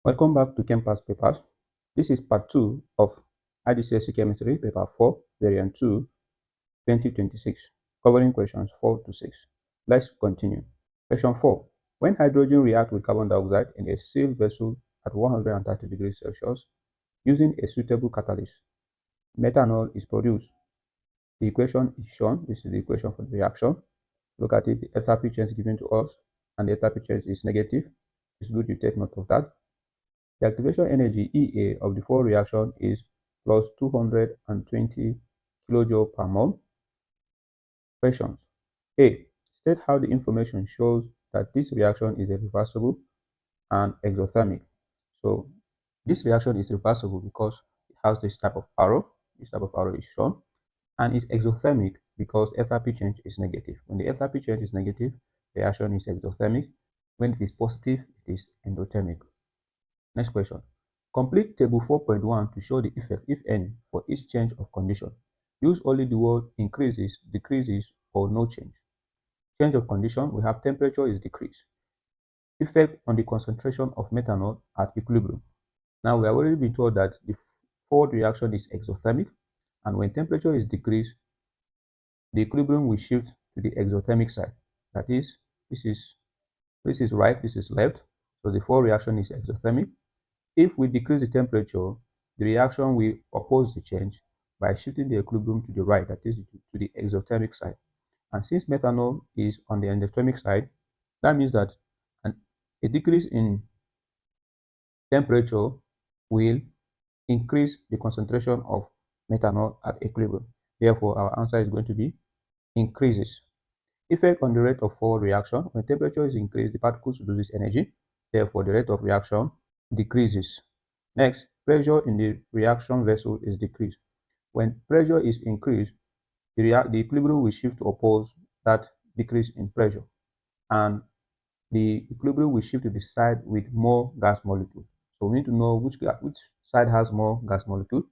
Welcome back to Campus Papers. This is part 2 of IGCSE Chemistry, paper 4, variant 2, 2026, covering questions 4 to 6. Let's continue. Question 4. When hydrogen reacts with carbon dioxide in a sealed vessel at 130 degrees Celsius using a suitable catalyst, methanol is produced. The equation is shown. This is the equation for the reaction. Look at it. The enthalpy change given to us, and the enthalpy change is negative. It's good you take note of that. The activation energy EA of the full reaction is plus 220 kJ per mole. Questions. A. State how the information shows that this reaction is irreversible and exothermic. So this reaction is reversible because it has this type of arrow. This type of arrow is shown. And it's exothermic because enthalpy change is negative. When the enthalpy change is negative, the reaction is exothermic. When it is positive, it is endothermic. Next question. Complete table 4.1 to show the effect, if any, for each change of condition. Use only the word increases, decreases, or no change. Change of condition, we have temperature is decreased. Effect on the concentration of methanol at equilibrium. Now we have already been told that the forward reaction is exothermic, and when temperature is decreased, the equilibrium will shift to the exothermic side. That is, this is right, this is left. So the forward reaction is exothermic. If we decrease the temperature, the reaction will oppose the change by shifting the equilibrium to the right, that is to the exothermic side. And since methanol is on the endothermic side, that means that a decrease in temperature will increase the concentration of methanol at equilibrium. Therefore, our answer is going to be increases. Effect on the rate of forward reaction. When temperature is increased, the particles loses energy. Therefore, the rate of reaction decreases. Next, pressure in the reaction vessel is decreased. When pressure is increased, the equilibrium will shift to oppose that decrease in pressure, and the equilibrium will shift to the side with more gas molecules. So we need to know which side has more gas molecule.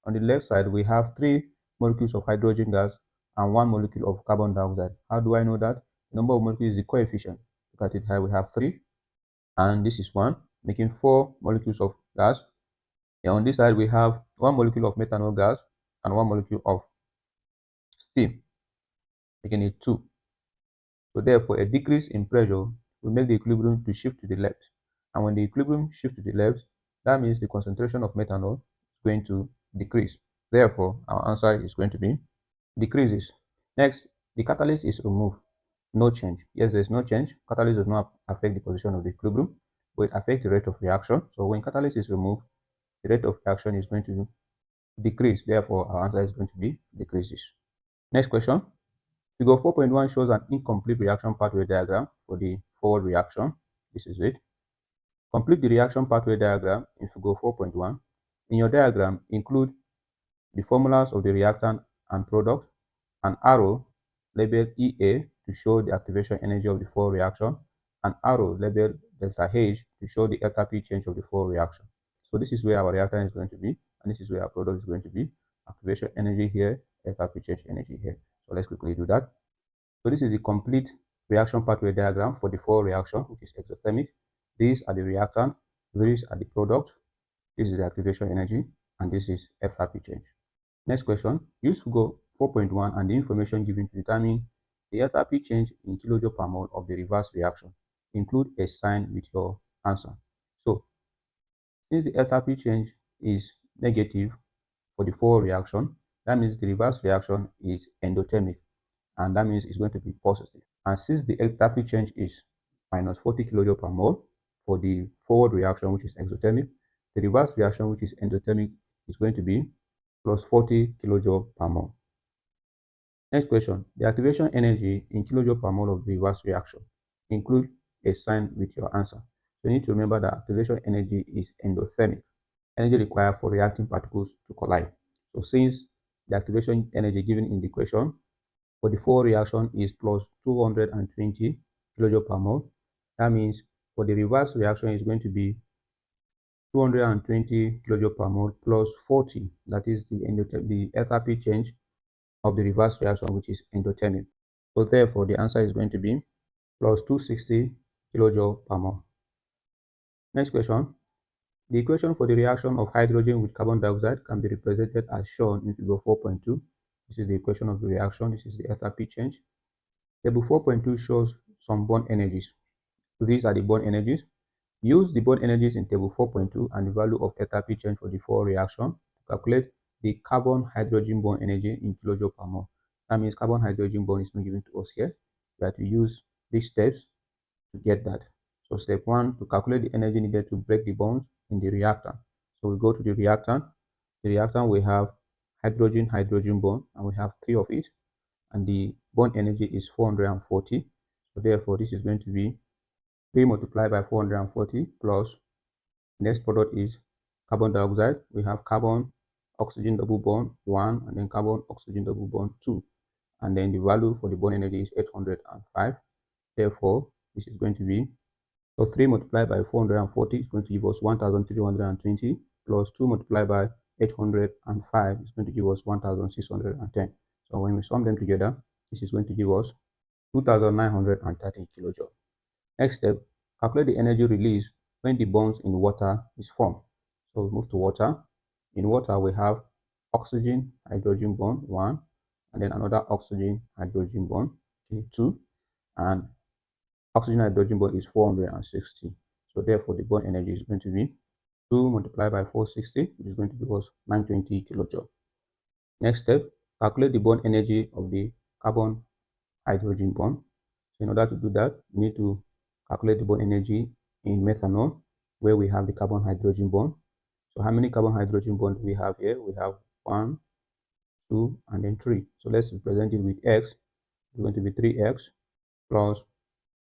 On the left side, we have 3 molecules of hydrogen gas and 1 molecule of carbon dioxide. How do I know that? The number of molecules is the coefficient. Look at it here, we have 3, and this is 1, making 4 molecules of gas. And on this side, we have 1 molecule of methanol gas and 1 molecule of steam, making it 2. So therefore, a decrease in pressure will make the equilibrium to shift to the left. And when the equilibrium shifts to the left, that means the concentration of methanol is going to decrease. Therefore, our answer is going to be decreases. Next, the catalyst is removed. No change. Yes, there is no change. Catalyst does not affect the position of the equilibrium, but it affects the rate of reaction. So when catalyst is removed, the rate of reaction is going to decrease. Therefore, our answer is going to be decreases. Next question. Figure 4.1 shows an incomplete reaction pathway diagram for the forward reaction. This is it. Complete the reaction pathway diagram in figure 4.1. In your diagram, include the formulas of the reactant and product, an arrow labeled EA to show the activation energy of the forward reaction, an arrow labeled delta H to show the enthalpy change of the forward reaction. So this is where our reactant is going to be, and this is where our product is going to be. Activation energy here, enthalpy change energy here. So let's quickly do that. So this is the complete reaction pathway diagram for the forward reaction, which is exothermic. These are the reactant, these are the product, this is the activation energy, and this is enthalpy change. Next question, use figure 4.1 and the information given to determine the enthalpy change in kilojoule per mole of the reverse reaction. Include a sign with your answer. So, since the enthalpy change is negative for the forward reaction, that means the reverse reaction is endothermic, and that means it's going to be positive. And since the enthalpy change is minus 40 kJ per mole for the forward reaction, which is exothermic, the reverse reaction, which is endothermic, is going to be plus 40 kJ per mole. Next question, the activation energy in kJ per mole of the reverse reaction. Include a sign with your answer. So you need to remember that activation energy is endothermic, energy required for reacting particles to collide. So since the activation energy given in the equation for the forward reaction is plus 220 kJ per mole, that means for the reverse reaction is going to be 220 kJ per mole plus 40, that is the enthalpy change of the reverse reaction, which is endothermic. So therefore, the answer is going to be plus 260 kJ per mole. Next question. The equation for the reaction of hydrogen with carbon dioxide can be represented as shown in figure 4.2. This is the equation of the reaction. This is the enthalpy change. Table 4.2 shows some bond energies. These are the bond energies. Use the bond energies in table 4.2 and the value of enthalpy change for the four reaction to calculate the carbon-hydrogen bond energy in kilojoule per mole. That means carbon-hydrogen bond is not given to us here. We have to use these steps to get that. So step 1, to calculate the energy needed to break the bonds in the reactant. So we go to the reactant. The reactant, we have hydrogen-hydrogen bond, and we have 3 of it, and the bond energy is 440. So therefore, this is going to be 3 multiplied by 440 plus next product is carbon dioxide. We have carbon oxygen double bond 1 and then carbon oxygen double bond 2, and then the value for the bond energy is 805. Therefore, this is going to be, so 3 multiplied by 440 is going to give us 1320 plus 2 multiplied by 805 is going to give us 1610. So when we sum them together, this is going to give us 2930 kilojoule. Next step, calculate the energy released when the bonds in water is formed. So we move to water. In water, we have oxygen hydrogen bond 1, and then another oxygen hydrogen bond 2, and oxygen hydrogen bond is 460. So therefore, the bond energy is going to be 2 multiplied by 460, which is going to give us 920 kilojoule. Next step, calculate the bond energy of the carbon hydrogen bond. So in order to do that, we need to calculate the bond energy in methanol, where we have the carbon hydrogen bond. So how many carbon hydrogen bonds do we have here? We have 1, 2, and then 3. So let's represent it with X. It's going to be 3X plus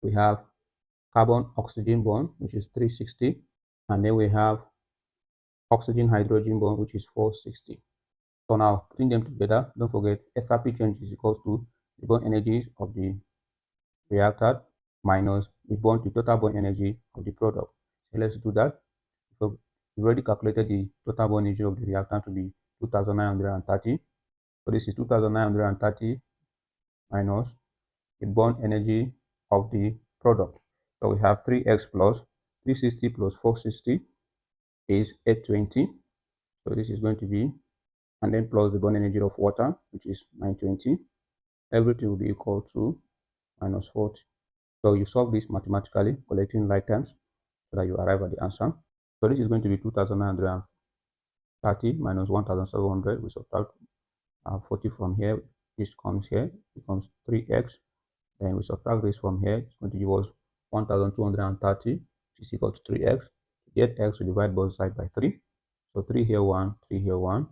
we have carbon oxygen bond, which is 360, and then we have oxygen hydrogen bond, which is 460. So now putting them together, don't forget enthalpy change is equals to the bond energies of the reactant minus the total bond energy of the product. So let's do that. So we've already calculated the total bond energy of the reactant to be 2930. So this is 2930 minus the bond energy of the product. So we have 3x plus 360 plus 460 is 820. So this is going to be, and then plus the bond energy of water, which is 920. Everything will be equal to minus 40. So you solve this mathematically, collecting like terms, so that you arrive at the answer. So this is going to be 2930 minus 1700. We subtract 40 from here. This comes here, becomes 3x. Then we subtract this from here. It's going to give us 1230, which is equal to 3x. To get x, we divide both sides by 3. So 3 here, 1, 3 here, 1,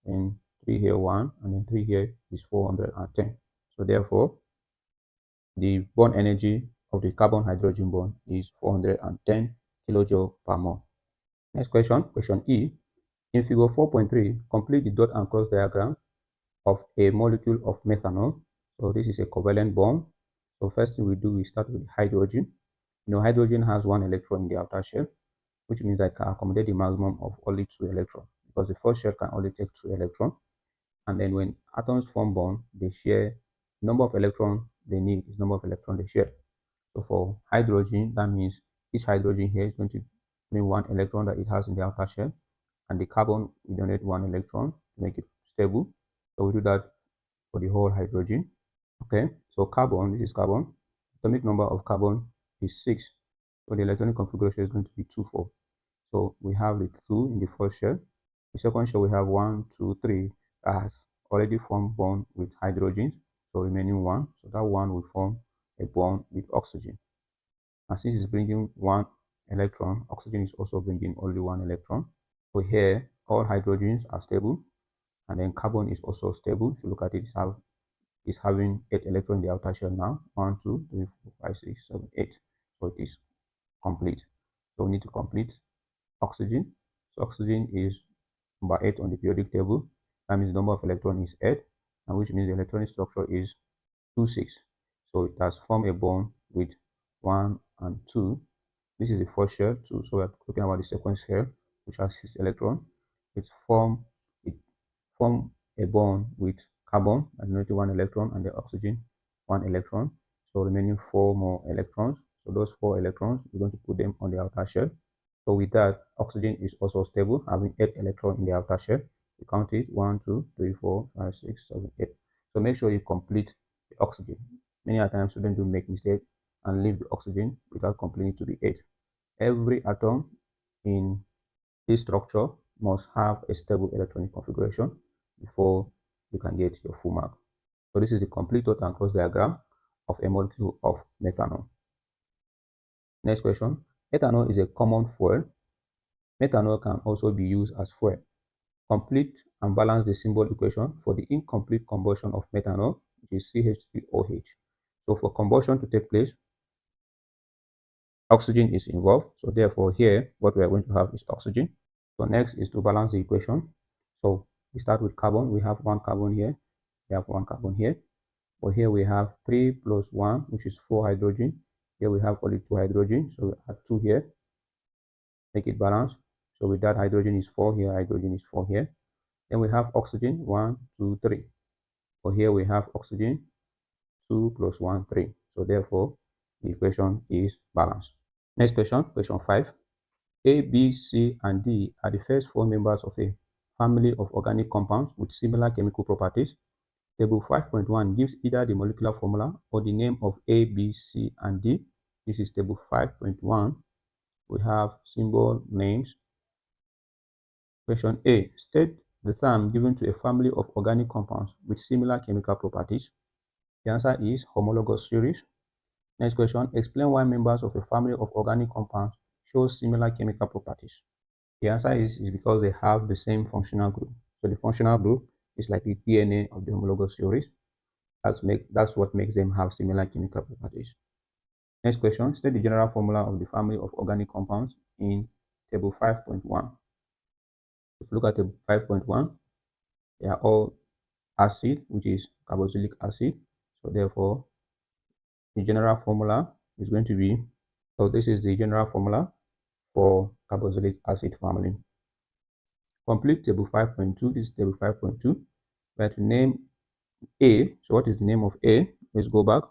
and 3 here, 1, and then 3 here is 410. So therefore, the bond energy of the carbon hydrogen bond is 410 kilojoule per mole. Next question, question E. In figure 4.3, complete the dot and cross diagram of a molecule of methanol. So this is a covalent bond. So first thing we do, we start with hydrogen. You know, hydrogen has 1 electron in the outer shell, which means that it can accommodate the maximum of only 2 electrons, because the first shell can only take 2 electrons. And then when atoms form bond, they share the number of electrons they need is number of electrons they share. So for hydrogen, that means each hydrogen here is going to bring 1 electron that it has in the outer shell, and the carbon we donate 1 electron to make it stable. So we do that for the whole hydrogen. Okay, so carbon, this is carbon. Atomic number of carbon is 6. So the electronic configuration is going to be 2, 4. So we have the 2 in the first shell. The second shell we have 1, 2, 3 that has already formed bond with hydrogens. So remaining 1. So that 1 will form a bond with oxygen. And since it's bringing 1 electron, oxygen is also bringing only 1 electron. So here, all hydrogens are stable, and then carbon is also stable. If you look at it, it's having 8 electrons in the outer shell now. 1, 2, 3, 4, 5, 6, 7, 8. So it is complete. So we need to complete oxygen. So oxygen is number 8 on the periodic table. That means the number of electrons is 8, and which means the electronic structure is 2, 6. So it has formed a bond with 1 and 2. This is the first shell, 2. So we're talking about the second shell, which has 6 electrons. It form a bond with carbon, and 1 electron, and the oxygen 1 electron. So remaining 4 more electrons. So those 4 electrons, we're going to put them on the outer shell. So with that, oxygen is also stable, having 8 electrons in the outer shell. You count it: 1, 2, 3, 4, 5, 6, 7, 8. So make sure you complete the oxygen. Many times students do make mistake and leave the oxygen without completing to the 8. Every atom in this structure must have a stable electronic configuration before you can get your full mark. So this is the complete total and cross diagram of a molecule of methanol. Next question. Ethanol is a common fuel. Methanol can also be used as fuel. Complete and balance the symbol equation for the incomplete combustion of methanol, which is CH3OH. So for combustion to take place, oxygen is involved. So therefore here, what we are going to have is oxygen. So next is to balance the equation. So we start with carbon. We have one carbon here. We have one carbon here. But here we have 3 plus 1, which is 4 hydrogen. Here we have only 2 hydrogen. So we add 2 here. Make it balance. So with that, hydrogen is 4 here. Hydrogen is 4 here. Then we have oxygen, 1, 2, 3. But here we have oxygen, 2 plus 1, 3. So therefore, the equation is balanced. Next question, question 5. A, B, C, and D are the first 4 members of a family of organic compounds with similar chemical properties. Table 5.1 gives either the molecular formula or the name of A, B, C, and D. This is table 5.1. We have symbol names. Question A. State the term given to a family of organic compounds with similar chemical properties. The answer is homologous series. Next question. Explain why members of a family of organic compounds show similar chemical properties. The answer is because they have the same functional group. So the functional group is like the DNA of the homologous series. That's what makes them have similar chemical properties. Next question. State the general formula of the family of organic compounds in table 5.1. If you look at table 5.1, they are all acid, which is carboxylic acid. So therefore, the general formula is going to be, so this is the general formula for carboxylic acid family. Complete table 5.2. This is table 5.2. We have to name A. So what is the name of A? Let's go back.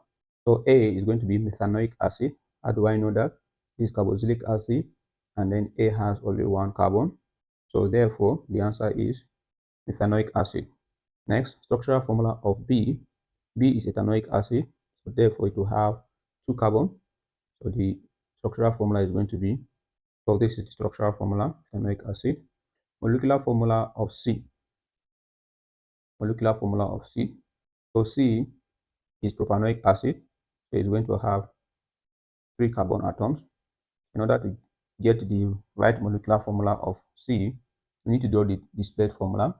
So A is going to be methanoic acid. How do I know that? This is carboxylic acid, and then A has only one carbon. So therefore, the answer is methanoic acid. Next, structural formula of B. B is ethanoic acid. So therefore, it will have 2 carbon. So the structural formula is going to be, so this is the structural formula, ethanoic acid. Molecular formula of C. Molecular formula of C. So C is propanoic acid. So it's going to have 3 carbon atoms. In order to get the right molecular formula of C, we need to do the displayed formula.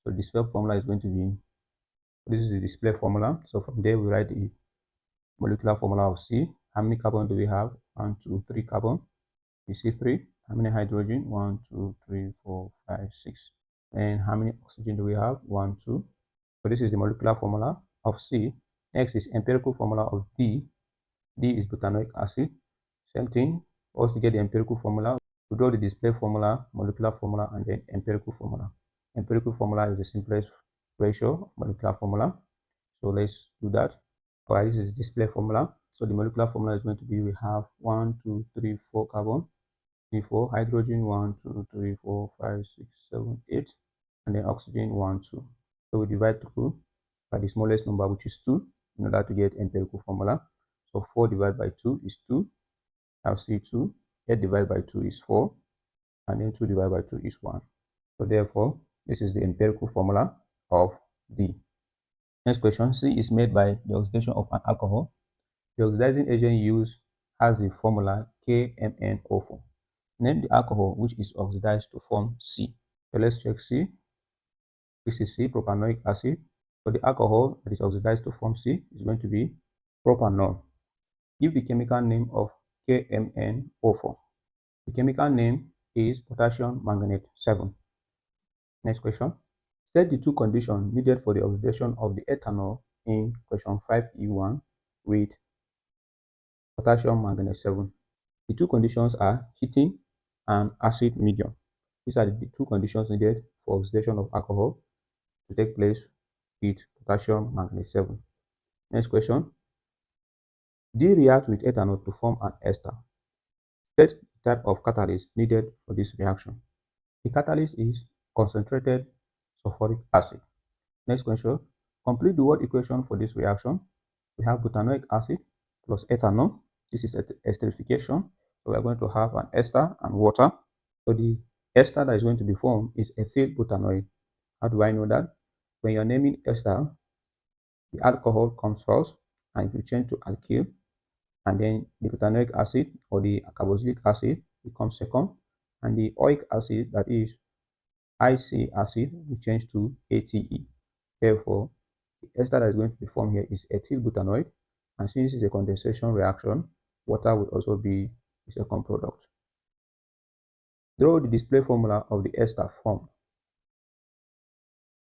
So the displayed formula is going to be, this is the display formula. So from there, we write the molecular formula of C. How many carbon do we have? 1, 2, 3 carbon. We see 3. How many hydrogen? 1, 2, 3, 4, 5, 6. And how many oxygen do we have? 1, 2. So this is the molecular formula of C. Next is empirical formula of D. D is butanoic acid. Same thing. Also to get the empirical formula, we draw the display formula, molecular formula, and then empirical formula. Empirical formula is the simplest ratio of molecular formula. So let's do that. All right, this is display formula. So the molecular formula is going to be, we have 1, 2, 3, 4 carbon, 3, 4 hydrogen, 1, 2, 3, 4, 5, 6, 7, 8, and then oxygen 1, 2. So we divide through by the smallest number, which is 2, in order to get empirical formula. So 4 divided by 2 is 2. I'll see 2. 8 divided by 2 is 4. And then 2 divided by 2 is 1. So therefore, this is the empirical formula of D. Next question. C is made by the oxidation of an alcohol. The oxidizing agent used has the formula KMnO4. Name the alcohol which is oxidized to form C. So let's check C. This is C, propanoic acid. So the alcohol that is oxidized to form C is going to be propanol. Give the chemical name of KMnO4. The chemical name is potassium manganate 7. Next question. State the 2 conditions needed for the oxidation of the ethanol in question 5E1 with potassium manganate 7. The 2 conditions are heating and acid medium. These are the 2 conditions needed for oxidation of alcohol to take place with potassium manganate 7. Next question. D reacts with ethanol to form an ester. State the type of catalyst needed for this reaction. The catalyst is concentrated sulfuric acid. Next question, complete the word equation for this reaction. We have butanoic acid plus ethanol. This is esterification. So we are going to have an ester and water. So the ester that is going to be formed is ethyl butanoate. How do I know that? When you're naming ester, the alcohol comes first, and if you change to alkyl, and then the butanoic acid or the carboxylic acid becomes second, and the oic acid, that is IC acid, will change to ATE. Therefore, the ester that is going to be formed here is ethyl butanoate, and since this is a condensation reaction, water will also be the second product. Draw the display formula of the ester formed.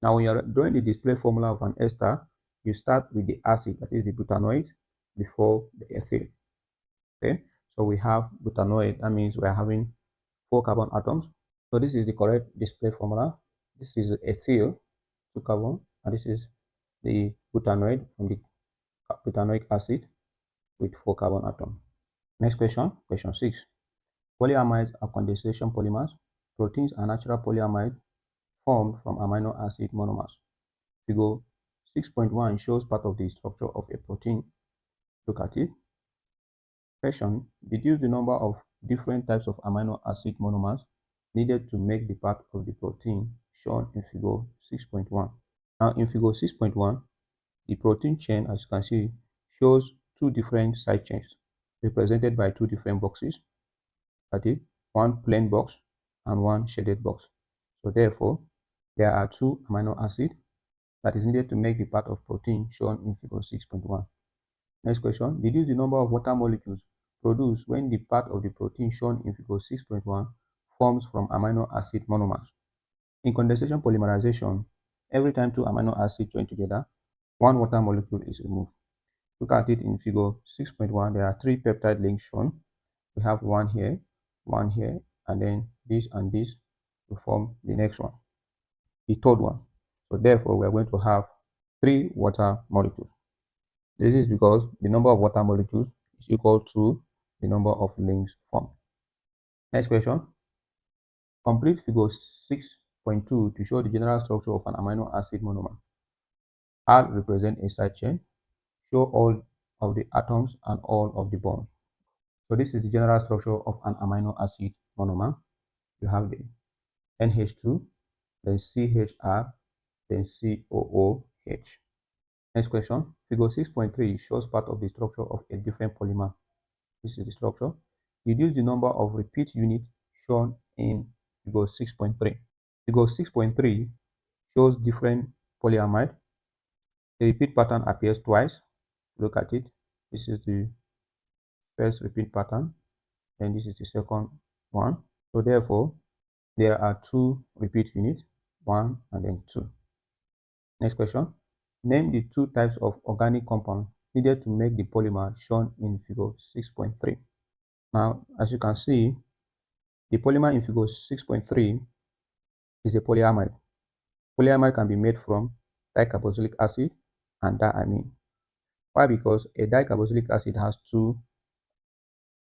Now, when you're drawing the display formula of an ester, you start with the acid, that is the butanoate, before the ethyl. Okay, so we have butanoate, that means we are having 4 carbon atoms. So this is the correct display formula. This is ethyl, 2 carbon, and this is the butanoate from the butanoic acid with 4 carbon atoms. Next question, question 6. Polyamides are condensation polymers. Proteins are natural polyamide formed from amino acid monomers. Figure 6.1 shows part of the structure of a protein. Look at it. Question, deduce the number of different types of amino acid monomers needed to make the part of the protein shown in figure 6.1. Now in figure 6.1, the protein chain, as you can see, shows 2 different side chains represented by 2 different boxes. That is, one plain box and one shaded box. So therefore, there are 2 amino acids that is needed to make the part of protein shown in figure 6.1. Next question, deduce the number of water molecules produced when the part of the protein shown in figure 6.1 forms from amino acid monomers. In condensation polymerization, every time 2 amino acids join together, 1 water molecule is removed. Look at it in figure 6.1. There are 3 peptide links shown. We have one here, and then this and this to form the next one, the third one. So therefore, we are going to have 3 water molecules. This is because the number of water molecules is equal to the number of links formed. Next question. Complete figure 6.2 to show the general structure of an amino acid monomer. R represents a side chain. Show all of the atoms and all of the bonds. So this is the general structure of an amino acid monomer. You have the NH2, then CHR, then COOH. Next question. Figure 6.3 shows part of the structure of a different polymer. This is the structure. Reduce the number of repeat units shown in figure 6.3. Figure 6.3 shows different polyamide. The repeat pattern appears twice. Look at it. This is the first repeat pattern, and this is the second one. So therefore, there are 2 repeat units, 1 and then 2. Next question. Name the 2 types of organic compounds needed to make the polymer shown in figure 6.3. Now, as you can see, the polymer in figure 6.3 is a polyamide. Polyamide can be made from dicarboxylic acid and diamine. Why? Because a dicarboxylic acid has 2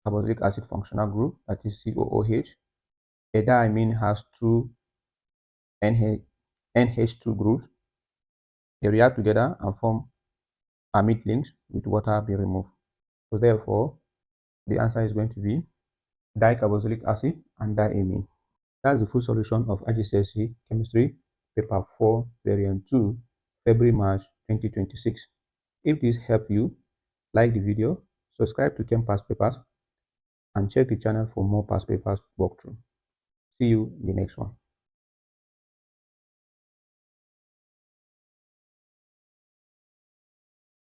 carboxylic acid functional group, that is COOH. A diamine has 2 NH2 groups. They react together and form amide links with water being removed. So therefore, the answer is going to be dicarboxylic acid and diamine. That's the full solution of IGCSE Chemistry, Paper 4, Variant 2, February-March 2026. If this helped you, like the video, subscribe to Chem Past Papers, and check the channel for more past papers walkthrough. See you in the next one.